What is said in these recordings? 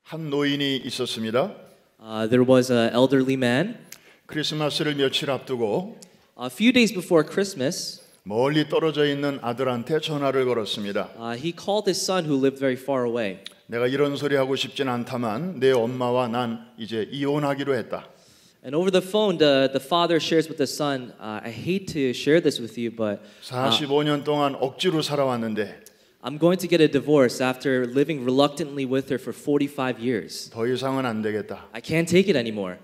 한 노인이 있었습니다. There was an elderly man. 크리스마스를 며칠 앞두고 A few days before Christmas, 멀리 떨어져 있는 아들한테 전화를 걸었습니다. he called his son who lived very far away. 내가 이런 소리 하고 싶진 않다만 내 엄마와 난 이제 이혼하기로 했다. And over the phone, the father shares with the son, I hate to share this with you, but 45년 동안 억지로 살아왔는데 I'm going to get a divorce after living reluctantly with her for 45 years. 더 이상은 안 되겠다. I can't take it anymore.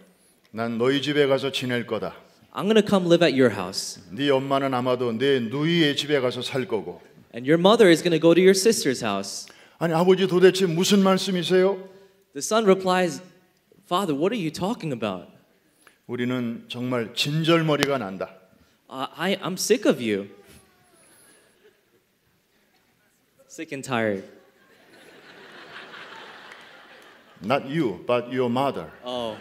난 너희 집에 가서 지낼 거다. I'm going to come live at your house. 네 엄마는 아마도 내 누이의 집에 가서 살 거고. And your mother is going to go to your sister's house. 아니 아버지 도대체 무슨 말씀이세요? The son replies, Father, what are you talking about? 우리는 정말 진절머리가 난다. I'm sick of you. Sick and tired. Not you, but your mother. Oh.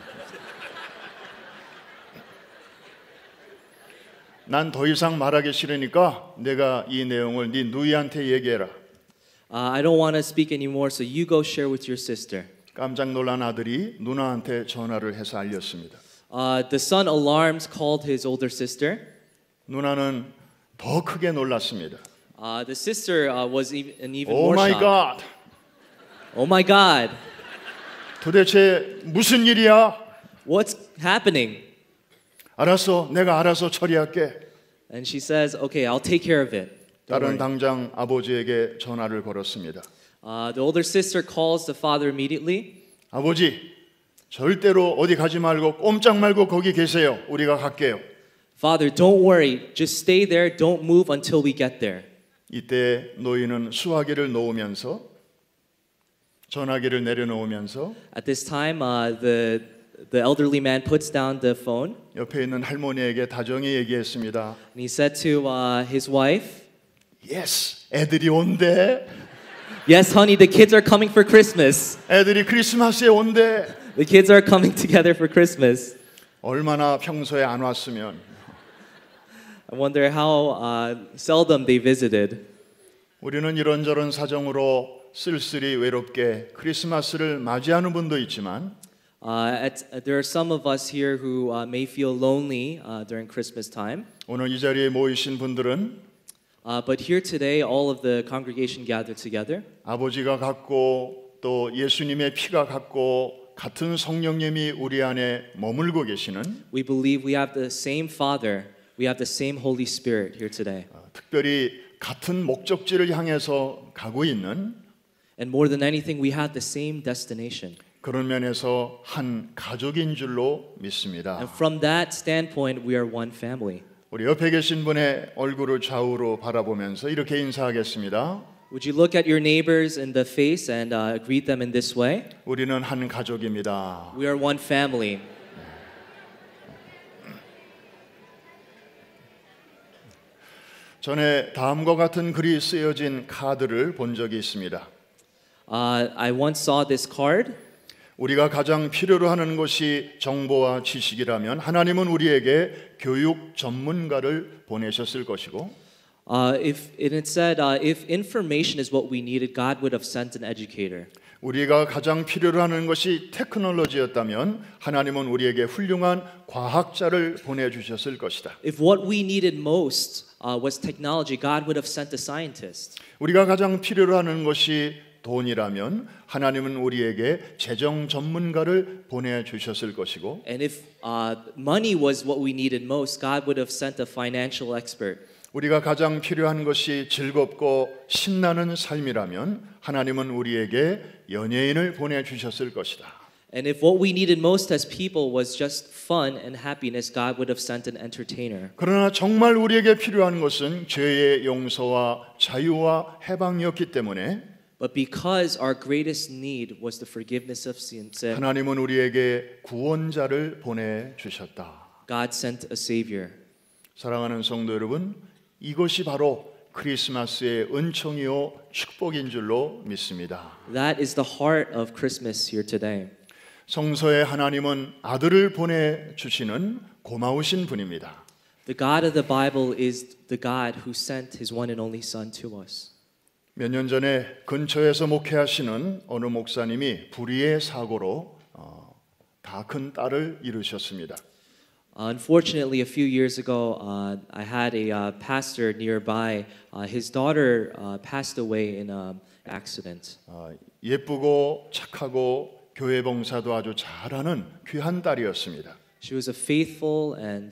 난 더 이상 말하기 싫으니까 내가 이 내용을 네 누이한테 얘기해라. I don't want to speak anymore, so you go share with your sister. 깜짝 놀란 아들이 누나한테 전화를 해서 알렸습니다. The son, alarmed, called his older sister. 누나는 더 크게 놀랐습니다. The sister was even Oh more my shocked. God! Oh my God, 도대체 무슨 일이야? what's happening? 알았어, 내가 알아서 처리할게. And she says, okay, I'll take care of it. Don't 딸은 worry. 당장 아버지에게 전화를 걸었습니다. The older sister calls the father immediately. 아버지, 절대로 어디 가지 말고 꼼짝 말고 거기 계세요. 우리가 갈게요. Father, don't worry. Just stay there. Don't move until we get there. 이때 노인은 수화기를 놓으면서 전화기를 내려놓으면서 At this time, the elderly man puts down the phone 옆에 있는 할머니에게 다정히 얘기했습니다. and he said to his wife, Yes, 애들이 온대. yes, honey, the kids are coming for Christmas. 애들이 크리스마스에 온대. The kids are coming together for Christmas. 얼마나 평소에 안 왔으면. I wonder how seldom they visited. 우리는 이런저런 사정으로 쓸쓸히 외롭게 크리스마스를 맞이하는 분도 있지만 There are some of us here who may feel lonely during Christmas time. 오늘 이 자리에 모이신 분들은 But here today, all of the congregation gathered together. 아버지가 갖고 또 예수님의 피가 갖고 같은 성령님이 우리 안에 머물고 계시는 We believe we have the same Father. We have the same Holy Spirit here today. 특별히 같은 목적지를 향해서 가고 있는 And more than anything, we have the same destination. 그런 면에서 한 가족인 줄로 믿습니다. And from that standpoint, we are one family. 우리 옆에 계신 분의 얼굴을 좌우로 바라보면서 이렇게 인사하겠습니다. Would you look at your neighbors in the face and greet them in this way? 우리는 한 가족입니다. We are one family. 전에 다음과 같은 글이 쓰여진 카드를 본 적이 있습니다. I once saw this card. 우리가 가장 필요로 하는 것이 정보와 지식이라면 하나님은 우리에게 교육 전문가를 보내셨을 것이고 It said, if information is what we needed, God would have sent an educator. 우리가 가장 필요로 하는 것이 테크놀로지였다면 하나님은 우리에게 훌륭한 과학자를 보내주셨을 것이다. If what we needed most was technology, God would have sent a scientist. 우리가 가장 필요로 하는 것이 돈이라면 하나님은 우리에게 재정 전문가를 보내주셨을 것이고 And if money was what we needed most, God would have sent a financial expert. 우리가 가장 필요한 것이 즐겁고 신나는 삶이라면 하나님은 우리에게 연예인을 보내주셨을 것이다. And if what we needed most as people was just fun and happiness, God would have sent an entertainer. 그러나 정말 우리에게 필요한 것은 죄의 용서와 자유와 해방이었기 때문에 But because our greatest need was the forgiveness of sin, 하나님은 우리에게 구원자를 보내주셨다. God sent a savior. 사랑하는 성도 여러분, 이것이 바로 크리스마스의 은총이요 축복인 줄로 믿습니다. That is the heart of Christmas here today. 성서의 하나님은 아들을 보내주시는 고마우신 분입니다. The God of the Bible is the God who sent His one and only Son to us. 몇 년 전에 근처에서 목회하시는 어느 목사님이 불의의 사고로 다 큰 딸을 잃으셨습니다. Unfortunately, a few years ago, I had a pastor nearby. His daughter passed away in an accident. 예쁘고 착하고 교회 봉사도 아주 잘하는 귀한 딸이었습니다. She was a faithful and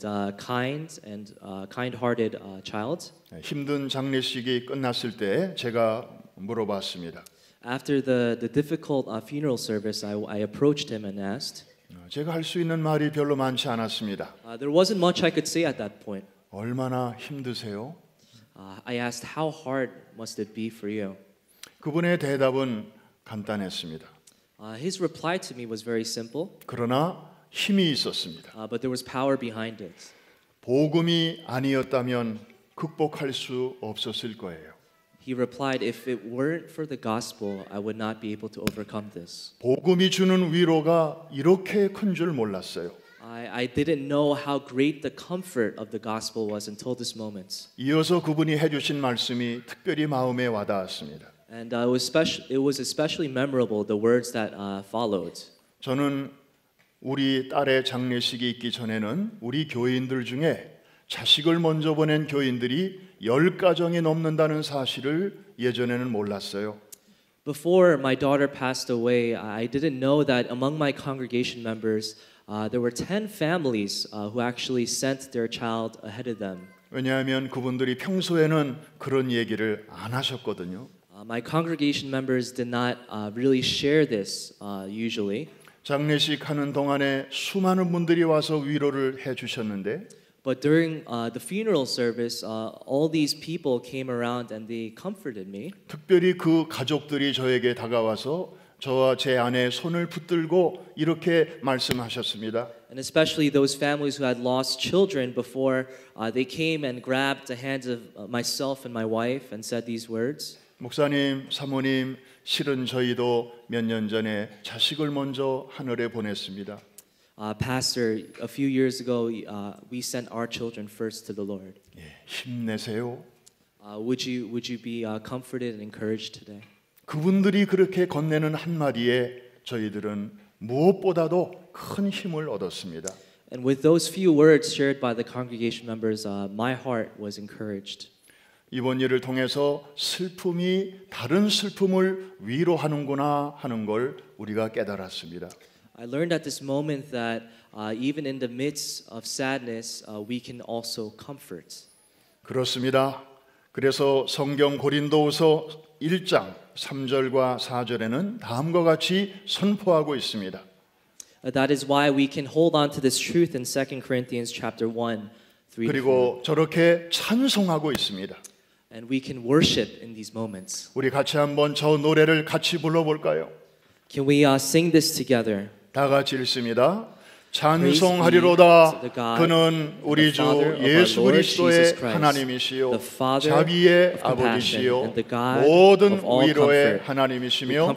kind-hearted child. 힘든 장례식이 끝났을 때 제가 물어봤습니다. After the difficult funeral service, I approached him and asked. 제가 할 수 있는 말이 별로 많지 않았습니다. There wasn't much I could say at that point. 얼마나 힘드세요? I asked, how hard must it be for you? 그분의 대답은 간단했습니다. His reply to me was very simple, 그러나 힘이 있었습니다. but there was power behind it. 복음이 아니었다면 극복할 수 없었을 거예요. He replied, if it weren't for the gospel, I would not be able to overcome this. 복음이 주는 위로가 이렇게 큰 줄 몰랐어요. I didn't know how great the comfort of the gospel was until this moment. 이어서 그분이 해주신 말씀이 특별히 마음에 와닿았습니다. And it was especially memorable, the words that followed. 저는 우리 딸의 장례식이 있기 전에는 우리 교인들 중에 자식을 먼저 보낸 교인들이 10가정이 넘는다는 사실을 예전에는 몰랐어요. Before my daughter passed away, I didn't know that among my congregation members, there were 10 families who actually sent their child ahead of them. 왜냐하면 그분들이 평소에는 그런 얘기를 안 하셨거든요. My congregation members did not really share this usually. 장례식 하는 동안에 수많은 분들이 와서 위로를 해 주셨는데 But during the funeral service, all these people came around and they comforted me. 특별히 그 가족들이 저에게 다가와서 저와 제 아내의 손을 붙들고 이렇게 말씀하셨습니다. And especially those families who had lost children before, they came and grabbed the hands of myself and my wife and said these words. 목사님, 사모님, 실은 저희도 몇 년 전에 자식을 먼저 하늘에 보냈습니다. Pastor, a few years ago, we sent our children first to the Lord. 힘내세요. Would you be comforted and encouraged today? 그분들이 그렇게 건네는 한마디에 저희들은 무엇보다도 큰 힘을 얻었습니다. And with those few words shared by the congregation members, my heart was encouraged. 이번 일을 통해서 슬픔이 다른 슬픔을 위로하는구나 하는 걸 우리가 깨달았습니다. I learned at this moment that even in the midst of sadness, we can also comfort. 그렇습니다. 그래서 성경 고린도후서 1장 3절과 4절에는 다음과 같이 선포하고 있습니다. That is why we can hold on to this truth in 2 Corinthians chapter 1, 3 그리고 저렇게 찬송하고 있습니다. And we can worship in these moments. 우리 같이 한번 저 노래를 같이 불러볼까요? Can we sing this together? 다 같이 읽습니다. 찬송하리로다. 그는 우리 주 예수 그리스도의 하나님이시요 자비의 아버지시요 모든 위로의 하나님이시며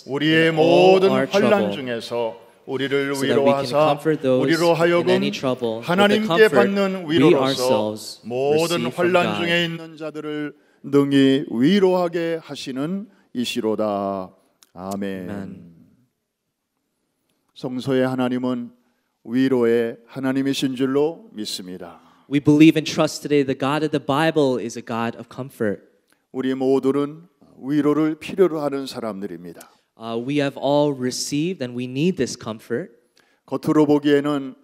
우리의 모든 환난 중에서 우리를 위로하사 우리로 하여금 하나님께 받는 위로로서 모든 환난 중에 있는 자들을 능히 위로하게 하시는 이시로다. 아멘. 성소의 하나님은 위로의 하나님이신 줄로 믿습니다. We believe and trust today the God of the Bible is a God of comfort. 우리 모두는 위로를 필요로 하는 사람들입니다. We have all received and we need this comfort. 겉으로 보기에는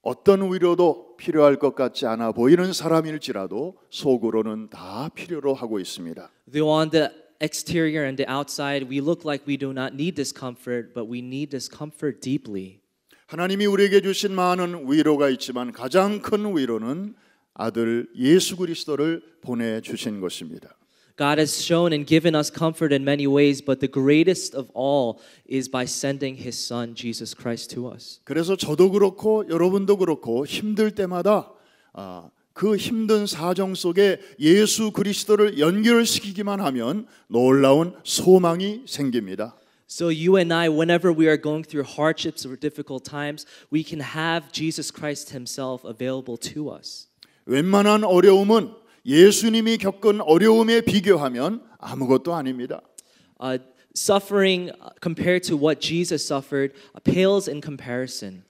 어떤 위로도 필요할 것 같지 않아 보이는 사람일지라도 속으로는 다 필요로 하고 있습니다. Though on the exterior and the outside we look like we do not need this comfort, but we need this comfort deeply. 하나님이 우리에게 주신 많은 위로가 있지만 가장 큰 위로는 아들 예수 그리스도를 보내 주신 것입니다. God has shown and given us comfort in many ways, but the greatest of all is by sending His Son, Jesus Christ, to us. 그래서 저도 그렇고 여러분도 그렇고 힘들 때마다 그 힘든 사정 속에 예수 그리스도를 연결시키기만 하면 놀라운 소망이 생깁니다. So you and I, whenever we are going through hardships or difficult times, we can have Jesus Christ Himself available to us. 웬만한 어려움은 예수님이 겪은 어려움에 비교하면 아무것도 아닙니다. Suffering compared to what Jesus suffered pales in comparison.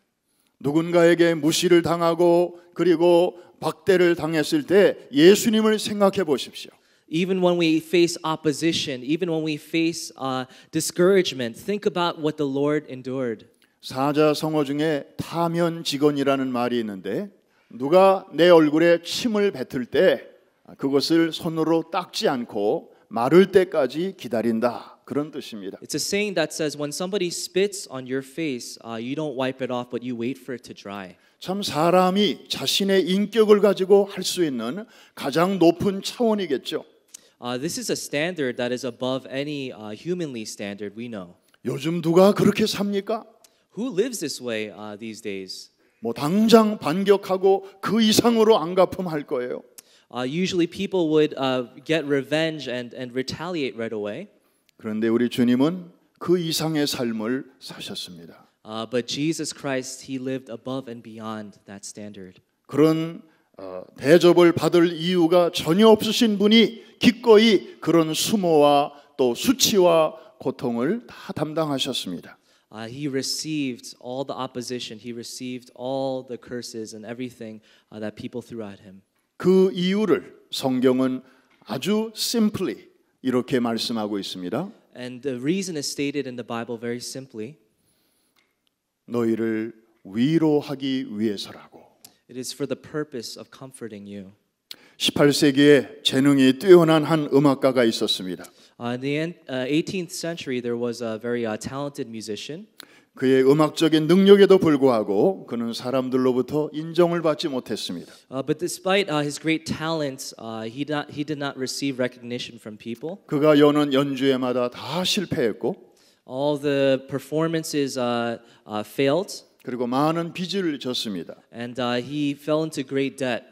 누군가에게 무시를 당하고 그리고 박대를 당했을 때 예수님을 생각해 보십시오. Even when we face opposition, even when we face discouragement, think about what the Lord endured. 사자성어 중에 타면직언이라는 말이 있는데 누가 내 얼굴에 침을 뱉을 때 그것을 손으로 닦지 않고 마를 때까지 기다린다. 그런 뜻입니다. It's a saying that says when somebody spits on your face, you don't wipe it off, but you wait for it to dry. 참 사람이 자신의 인격을 가지고 할 수 있는 가장 높은 차원이겠죠. This is a standard that is above any humanly standard we know. 요즘 누가 그렇게 삽니까? Who lives this way these days? 뭐 당장 반격하고 그 이상으로 안 갚음할 거예요. Usually people would get revenge and retaliate right away. 그런데 우리 주님은 그 이상의 삶을 사셨습니다. But Jesus Christ, He lived above and beyond that standard. 그런 대접을 받을 이유가 전혀 없으신 분이 기꺼이 그런 수모와 또 수치와 고통을 다 담당하셨습니다. He received all the opposition. He received all the curses and everything that people threw at Him. 그 이유를 성경은 아주 simply 이렇게 말씀하고 있습니다. And the reason is stated in the Bible very simply. 너희를 위로하기 위해서라고. It is for the purpose of comforting you. 18세기에 재능이 뛰어난 한 음악가가 있었습니다. In the 18th century, there was a very talented musician. 그의 음악적인 능력에도 불구하고 그는 사람들로부터 인정을 받지 못했습니다. But despite his great talents, he did not receive recognition from people. 그가 여는 연주회마다 다 실패했고, All the performances failed, 그리고 많은 빚을 졌습니다. and he fell into great debt.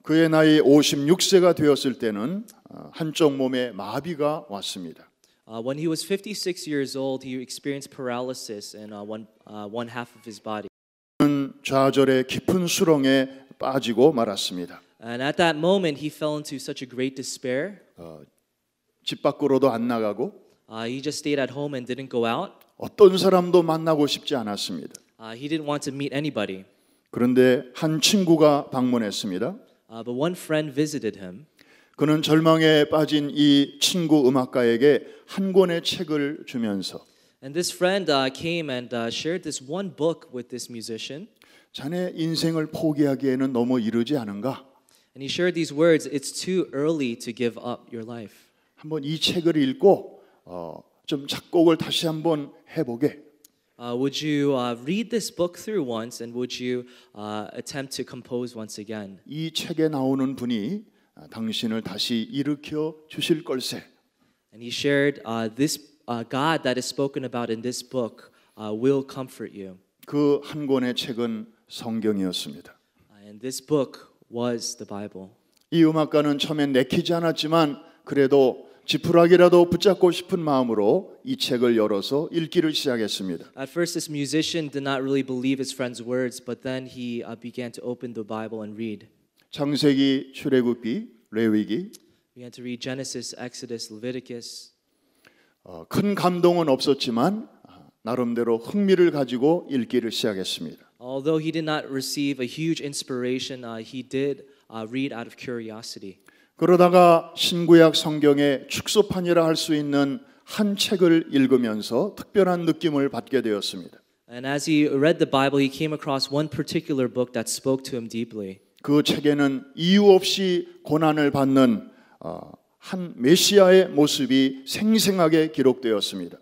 그의 나이 56세가 되었을 때는 한쪽 몸에 마비가 왔습니다. When he was 56 years old, he experienced paralysis in one half of his body. 그는 좌절의 깊은 수렁에 빠지고 말았습니다. And at that moment, he fell into such a great despair. 집 밖으로도 안 나가고 He just stayed at home and didn't go out. 어떤 사람도 만나고 싶지 않았습니다. He didn't want to meet anybody. 그런데 한 친구가 방문했습니다. But one friend visited him. 그는 절망에 빠진 이 친구 음악가에게 한 권의 책을 주면서 And this friend came and shared this one book with this musician. 자네 인생을 포기하기에는 너무 이르지 않은가? And he shared these words, it's too early to give up your life. 한번 이 책을 읽고 좀 작곡을 다시 한번 해보게. Would you read this book through once and would you attempt to compose once again? 이 책에 나오는 분이 당신을 다시 일으켜 주실 걸세. And he shared this God that is spoken about in this book will comfort you. 그 한 권의 책은 성경이었습니다. And this book was the Bible. 이 음악가는 처음엔 내키지 않았지만 그래도 지푸라기라도 붙잡고 싶은 마음으로 이 책을 열어서 읽기를 시작했습니다. At first, this musician did not really believe his friend's words, but then he began to open the Bible and read. 창세기, 출애굽기, 레위기. Began to read Genesis, Exodus, Leviticus. 큰 감동은 없었지만 나름대로 흥미를 가지고 읽기를 시작했습니다. Although he did not receive a huge inspiration, he did read out of curiosity. 그러다가 신구약 성경의 축소판이라 할 수 있는 한 책을 읽으면서 특별한 느낌을 받게 되었습니다. And as he read the Bible, he came across one particular book that spoke to him deeply. 그 책에는 이유 없이 고난을 받는 한 메시아의 모습이 생생하게 기록되었습니다.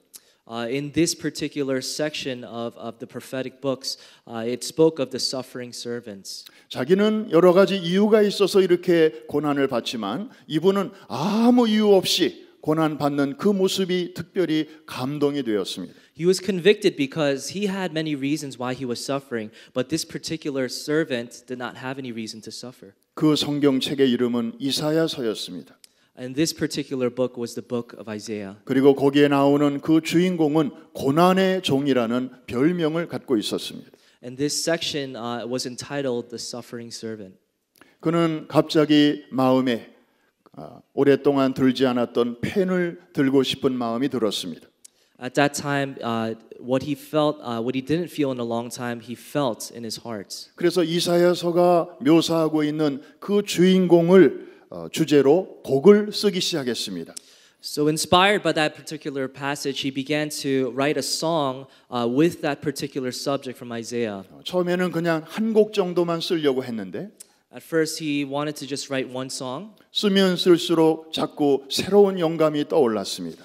In this particular section of the prophetic books, it spoke of the suffering servants. 자기는 여러 가지 이유가 있어서 이렇게 고난을 받지만 이분은 아무 이유 없이 고난 받는 그 모습이 특별히 감동이 되었습니다. He was convicted because he had many reasons why he was suffering, but this particular servant did not have any reason to suffer. 그 성경책의 이름은 이사야서였습니다. And this particular book was the book of Isaiah. 그리고 거기에 나오는 그 주인공은 고난의 종이라는 별명을 갖고 있었습니다. And this section was entitled The Suffering Servant. 그는 갑자기 마음에 오랫동안 들지 않았던 펜을 들고 싶은 마음이 들었습니다. At that time, what he felt, what he didn't feel in a long time, he felt in his heart. 그래서 이사야서가 묘사하고 있는 그 주인공을 주제로 곡을 쓰기 시작했습니다. So inspired by that particular passage, he began to write a song with that particular subject from Isaiah. 처음에는 그냥 한 곡 정도만 쓰려고 했는데 At first, he wanted to just write one song, 쓰면 쓸수록 자꾸 새로운 영감이 떠올랐습니다.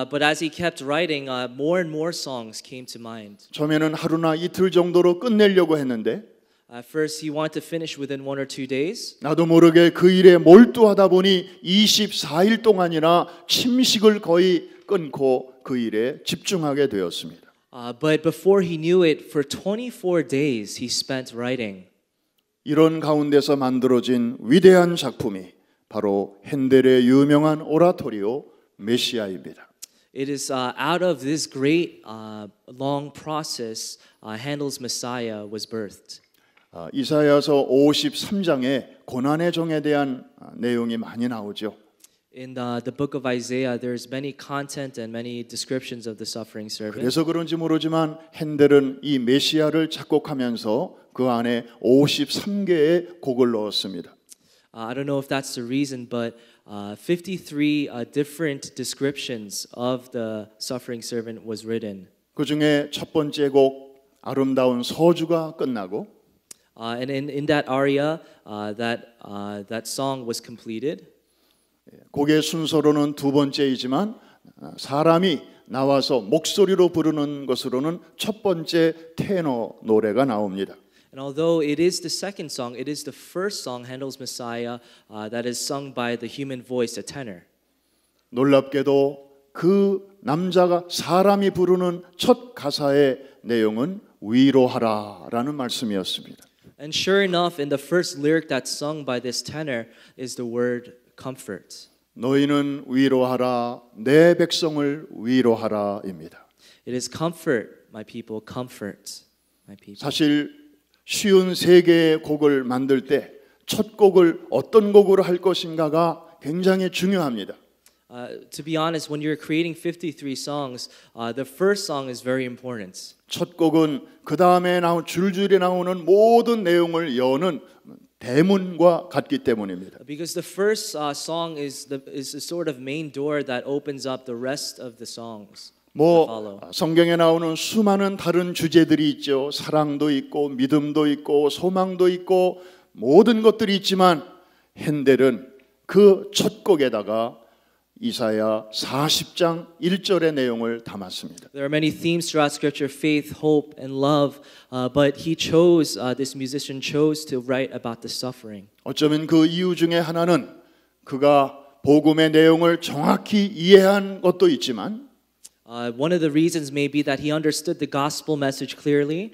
but as he kept writing, more and more songs came to mind. 처음에는 하루나 이틀 정도로 끝내려고 했는데 At first, he wanted to finish within 1 or 2 days. 나도 모르게 그 일에 몰두하다 보니 24일 동안이나 침식을 거의 끊고 그 일에 집중하게 되었습니다. But before he knew it, for 24 days he spent writing. 이런 가운데서 만들어진 위대한 작품이 바로 핸델의 유명한 오라토리오 메시아입니다. It is out of this great long process, Handel's Messiah was birthed. 이사야서 53장에 고난의 종에 대한 내용이 많이 나오죠. In the book of Isaiah, there's many content and many descriptions of the suffering servant. 그래서 그런지 모르지만 핸델은 이 메시아를 작곡하면서 그 안에 53개의 곡을 넣었습니다. I don't know if that's the reason, but 53 different descriptions of the suffering servant was written. 그 중에 첫 번째 곡 아름다운 서주가 끝나고 And in that aria, that song was completed. 곡의 순서로는 두 번째이지만 사람이 나와서 목소리로 부르는 것으로는 첫 번째 테너 노래가 나옵니다. And although it is the second song, it is the first song, Handel's Messiah, that is sung by the human voice, a tenor. 놀랍게도 그 남자가 사람이 부르는 첫 가사의 내용은 위로하라라는 말씀이었습니다. And sure enough, in the first lyric that's sung by this tenor is the word comfort. 너희는 위로하라 내 백성을 위로하라입니다. It is comfort, my people, comfort, my people. 사실 쉬운 세 개의 곡을 만들 때 첫 곡을 어떤 곡으로 할 것인가가 굉장히 중요합니다. To be honest, when you're creating 53 songs, the first song is very important. 첫 곡은 그 다음에 줄줄이 나오는 모든 내용을 여는 대문과 같기 때문입니다. Because the first song is the sort of main door that opens up the rest of the songs. 뭐 성경에 나오는 수많은 다른 주제들이 있죠. 사랑도 있고 믿음도 있고 소망도 있고 모든 것들이 있지만 핸델은 그 첫 곡에다가 이사야 40장 1절의 내용을 담았습니다. There are many themes throughout Scripture: faith, hope, and love. But he chose, this musician chose to write about the suffering. 어쩌면 그 이유 중에 하나는 그가 복음의 내용을 정확히 이해한 것도 있지만 One of the reasons may be that he understood the gospel message clearly.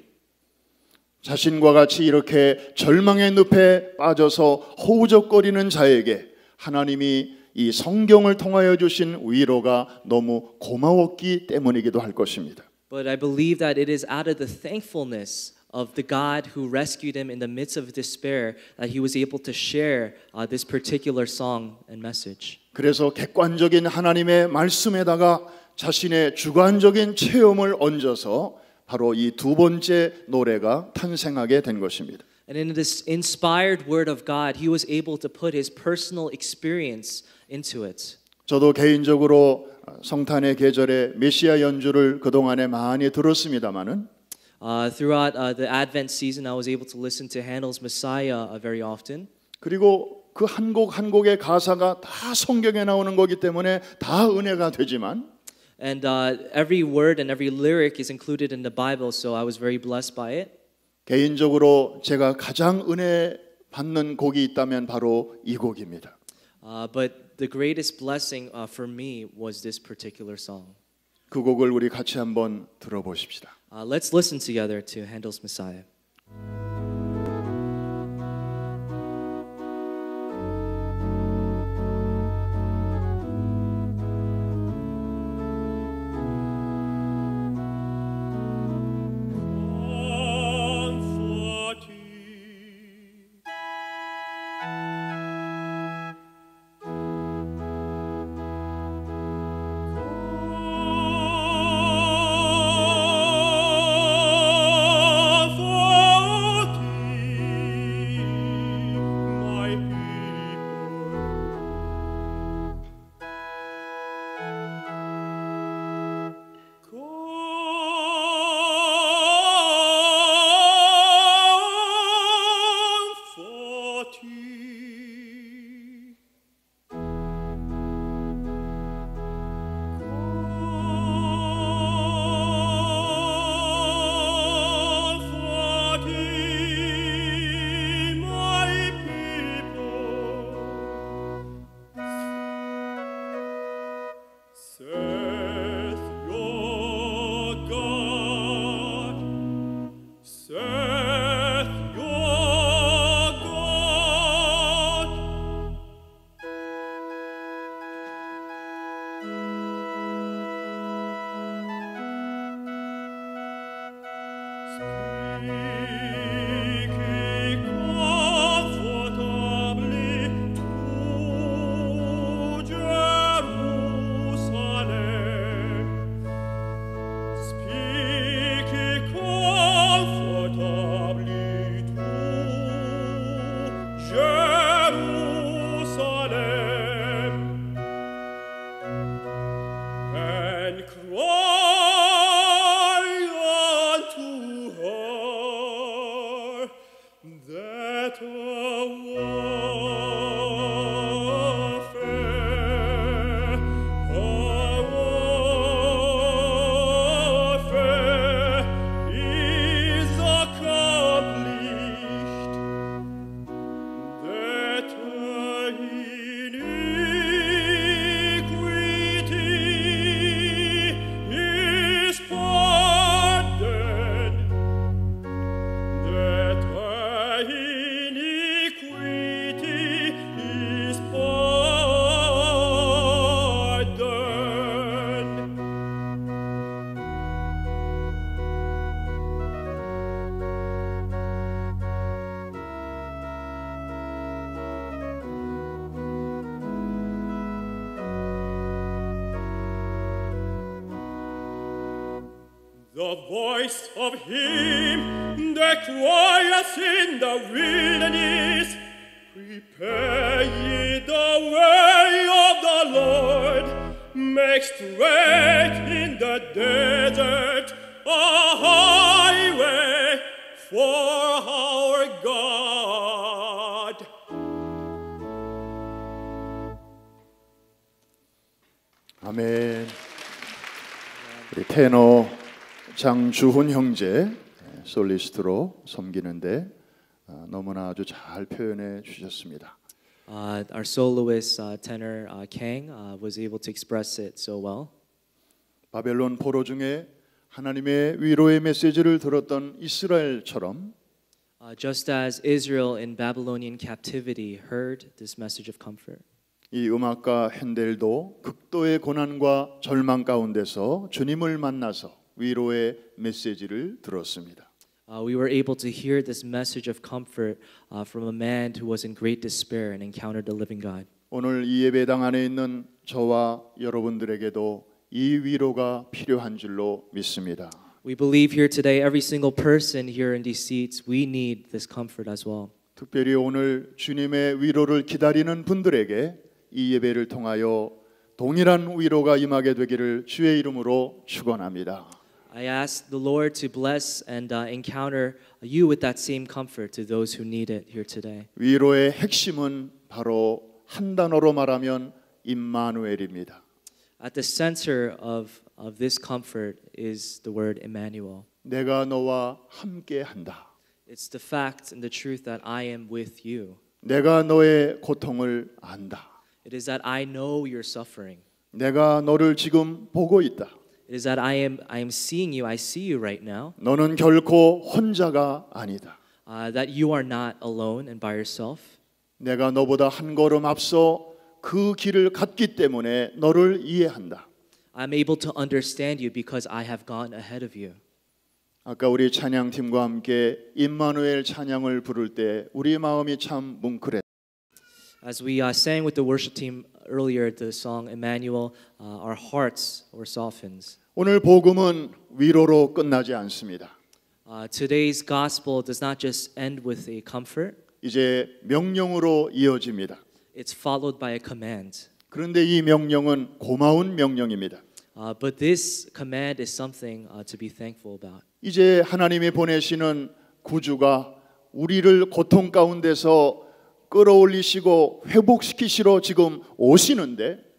자신과 같이 이렇게 절망의 늪에 빠져서 허우적거리는 자에게 하나님이 이 성경을 통하여 주신 위로가 너무 고마웠기 때문이기도 할 것입니다. But I believe that it is out of the thankfulness of the God who rescued him in the midst of despair that he was able to share this particular song and message. 그래서 객관적인 하나님의 말씀에다가 자신의 주관적인 체험을 얹어서 바로 이 두 번째 노래가 탄생하게 된 것입니다. And in this inspired word of God, he was able to put his personal experience into it. 저도 개인적으로 성탄의 계절에 메시아 연주를 그동안에 많이 들었습니다마는 Throughout the Advent season, I was able to listen to Handel's Messiah very often. 그리고 그 한 곡 한 곡의 가사가 다 성경에 나오는 거기 때문에 다 은혜가 되지만 And every word and every lyric is included in the Bible, so I was very blessed by it. 개인적으로 제가 가장 은혜 받는 곡이 있다면 바로 이 곡입니다. But the greatest blessing for me was this particular song. 그 곡을 우리 같이 한번 들어보십시다. Let's listen together to Handel's Messiah. The voice of him that crieth in the wilderness, prepare ye the way of the Lord, make straight in the desert a highway for our God. 아멘. 우리 테너 장주훈 형제 솔리스트로 섬기는데 너무나 아주 잘 표현해 주셨습니다. Our soloist tenor Kang was able to express it so well. 바벨론 포로 중에 하나님의 위로의 메시지를 들었던 이스라엘처럼 Just as Israel in Babylonian captivity heard this message of comfort. 이 음악가 핸델도 극도의 고난과 절망 가운데서 주님을 만나서 위로의 메시지를 들었습니다. We were able to hear this message of comfort from a man who was in great despair and encountered the living God. 오늘 이 예배당 안에 있는 저와 여러분들에게도 이 위로가 필요한 줄로 믿습니다. We believe here today, every single person here in these seats, we need this comfort as well. 특별히 오늘 주님의 위로를 기다리는 분들에게 이 예배를 통하여 동일한 위로가 임하게 되기를 주의 이름으로 축원합니다. I ask the Lord to bless and encounter you with that same comfort to those who need it here today. 위로의 핵심은 바로 한 단어로 말하면 임마누엘입니다. At the center of this comfort is the word Emmanuel. 내가 너와 함께한다. It's the fact and the truth that I am with you. 내가 너의 고통을 안다. It is that I know your suffering. 내가 너를 지금 보고 있다. It is that I am seeing you. I see you right now. 너는 결코 혼자가 아니다. That you are not alone and by yourself. 내가 너보다 한 걸음 앞서 그 길을 갔기 때문에 너를 이해한다. I'm able to understand you because I have gone ahead of you. 아까 우리 찬양팀과 함께 임마누엘 찬양을 부를 때 우리 마음이 참 뭉클했다. As we sang with the worship team earlier, the song Emmanuel, our hearts were softened. 오늘 복음은 위로로 끝나지 않습니다. Today's gospel does not just end with a comfort. 이제 명령으로 이어집니다. It's followed by a command. 그런데 이 명령은 고마운 명령입니다. But this command is something to be thankful about. 이제 하나님이 보내시는 구주가 우리를 고통 가운데서 끌어올리시고 회복시키시러 지금 오시는데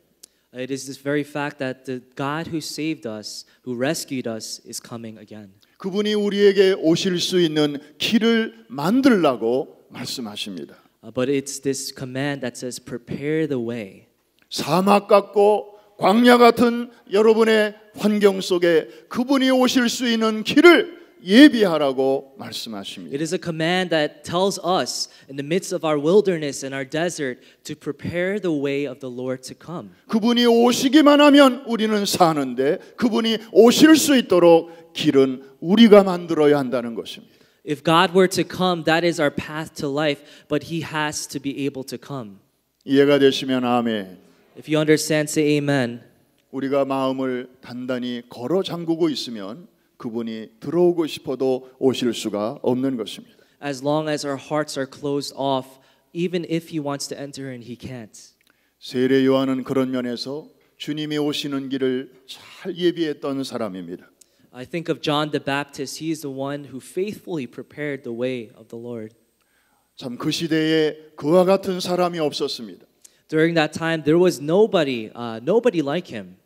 It is this very fact that the God who saved us, who rescued us, is coming again. 그분이 우리에게 오실 수 있는 길을 만들라고 말씀하십니다. But it's this command that says, prepare the way. 사막 같고 광야 같은 여러분의 환경 속에 그분이 오실 수 있는 길을 예비하라고 말씀하십니다. It is a command that tells us in the midst of our wilderness and our desert to prepare the way of the Lord to come. 그분이 오시기만 하면 우리는 사는데 그분이 오실 수 있도록 길은 우리가 만들어야 한다는 것입니다. If God were to come, that is our path to life, but He has to be able to come. 이해가 되시면 아멘. If you understand, say amen. 우리가 마음을 단단히 걸어 잠그고 있으면 그분이 들어오고 싶어도 오실 수가 없는 것입니다. As long as our hearts are closed off, even if He wants to enter in, He can't. 세례 요한은 그런 면에서 주님이 오시는 길을 잘 예비했던 사람입니다. I think of John the Baptist. He is the one who faithfully prepared the way of the Lord. 참 그 시대에 그와 같은 사람이 없었습니다. During that time, there was nobody like him.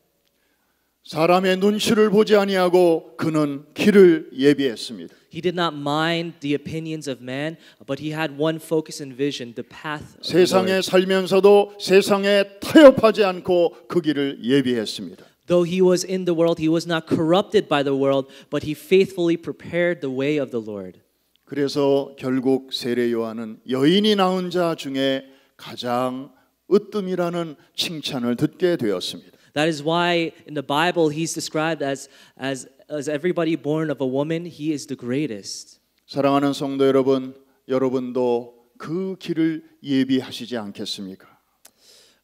사람의 눈치를 보지 아니하고 그는 길을 예비했습니다. He did not mind the opinions of man, but he had one focus and vision, the path of the 세상에 Lord. 살면서도 세상에 타협하지 않고 그 길을 예비했습니다. Though he was in the world, he was not corrupted by the world, but he faithfully prepared the way of the Lord. 그래서 결국 세례 요한은 여인이 낳은 자 중에 가장 으뜸이라는 칭찬을 듣게 되었습니다. That is why in the Bible he's described as everybody born of a woman, he is the greatest. 사랑하는 성도 여러분, 여러분도 그 길을 예비하시지 않겠습니까?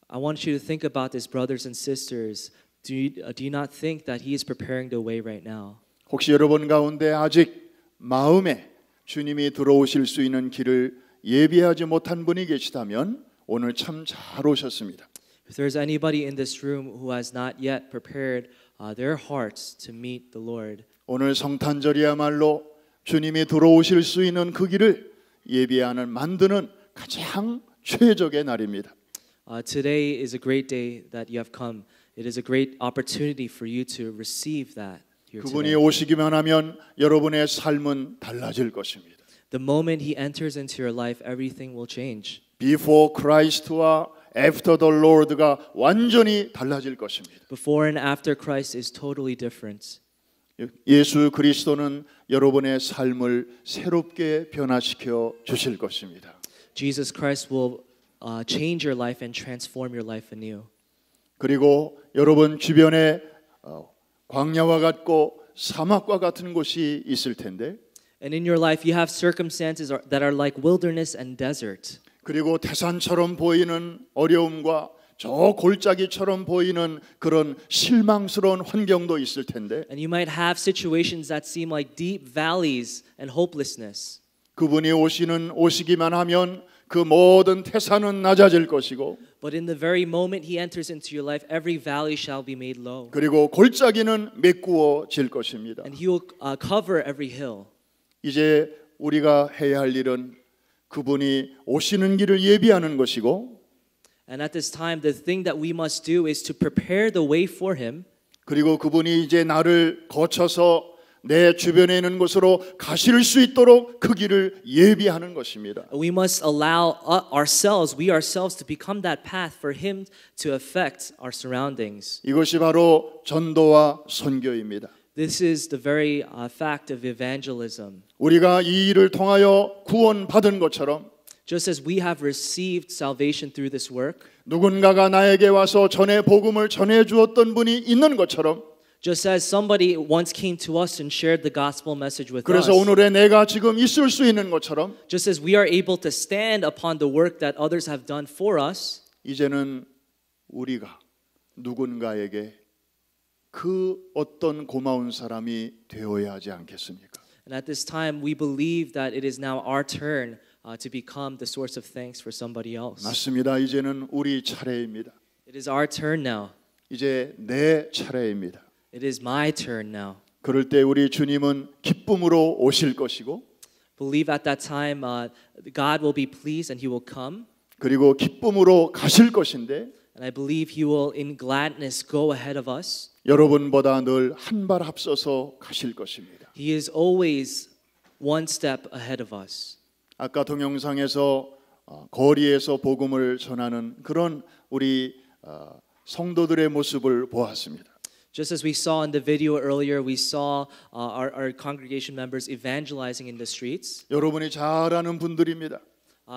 I want you to think about this, brothers and sisters. Do you not think that he is preparing the way right now? 혹시 여러분 가운데 아직 마음에 주님이 들어오실 수 있는 길을 예비하지 못한 분이 계시다면 오늘 참 잘 오셨습니다. If there's anybody in this room who has not yet prepared their hearts to meet the Lord, 오늘 성탄절이야말로 주님이 들어오실 수 있는 그 길을 예비하는 만드는 가장 최적의 날입니다. Today is a great day that you have come. It is a great opportunity for you to receive that here 그분이 today. 오시기만 하면 여러분의 삶은 달라질 것입니다. The moment He enters into your life, everything will change. Before Christ와 After the Lord가 완전히 달라질 것입니다. Before and after Christ is totally different. 예수 그리스도는 여러분의 삶을 새롭게 변화시켜 주실 것입니다. Jesus Christ will change your life and transform your life anew. 그리고 여러분 주변에 광야와 같고 사막과 같은 곳이 있을 텐데 And in your life, you have circumstances that are like wilderness and desert. 그리고 태산처럼 보이는 어려움과 저 골짜기처럼 보이는 그런 실망스러운 환경도 있을 텐데 And you might have situations that seem like deep valleys and hopelessness. 그분이 오시기만 하면 그 모든 태산은 낮아질 것이고 But in the very moment He enters into your life, every valley shall be made low. 그리고 골짜기는 메꾸어질 것입니다. And He will cover every hill. 이제 우리가 해야 할 일은 그분이 오시는 길을 예비하는 것이고 And at this time, the thing that we must do is to prepare the way for Him. 그리고 그분이 이제 나를 거쳐서 내 주변에 있는 곳으로 가실 수 있도록 그 길을 예비하는 것입니다. We must allow we ourselves to become that path for Him to affect our surroundings. 이것이 바로 전도와 선교입니다. This is the very fact of evangelism. 우리가 이 일을 통하여 구원받은 것처럼 Just as we have received salvation through this work, 누군가가 나에게 와서 전에 복음을 전해 주었던 분이 있는 것처럼 just as somebody once came to us and shared the gospel message with us, 그래서 오늘의 내가 지금 있을 수 있는 것처럼 just as we are able to stand upon the work that others have done for us, 이제는 우리가 누군가에게 그 어떤 고마운 사람이 되어야 하지 않겠습니까? and at this time we believe that it is now our turn to become the source of thanks for somebody else. 맞습니다. 이제는 우리 차례입니다. It It is our turn now. 이제 내 차례입니다. It is my turn now. 그럴 때 우리 주님은 기쁨으로 오실 것이고 Believe at that time God will be pleased and He will come. 그리고 기쁨으로 가실 것인데 And I believe He will in gladness go ahead of us. 여러분보다 늘 한 발 앞서서 가실 것입니다. He is always one step ahead of us. 아까 동영상에서 거리에서 복음을 전하는 그런 우리 성도들의 모습을 보았습니다. Just as we saw in the video earlier, we saw our congregation members evangelizing in the streets. 여러분이 잘 아는 분들입니다.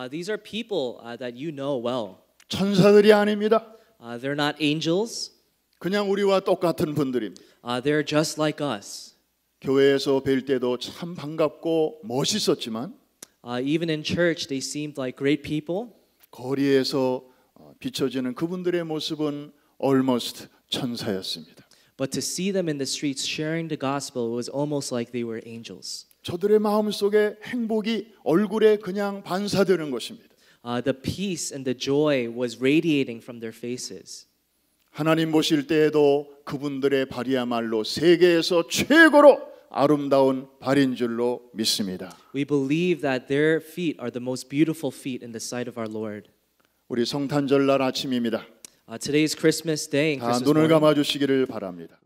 These are people that you know well. 천사들이 아닙니다. They're not angels. 그냥 우리와 똑같은 분들입니다. They're just like us. 교회에서 뵐 때도 참 반갑고 멋있었지만 Even in church, they seemed like great people. 거리에서 비춰지는 그분들의 모습은 almost 천사였습니다. But to see them in the streets sharing the gospel was almost like they were angels. 저들의 마음속에 행복이 얼굴에 그냥 반사되는 것입니다. The peace and the joy was radiating from their faces. 하나님 보실 때에도 그분들의 발이야말로 세계에서 최고로 아름다운 발인 줄로 믿습니다. We believe that their feet are the most beautiful feet in the sight of our Lord. 우리 성탄절날 아침입니다. Today is Christmas Day and 다 Christmas 눈을 morning. 감아 주시기를 바랍니다.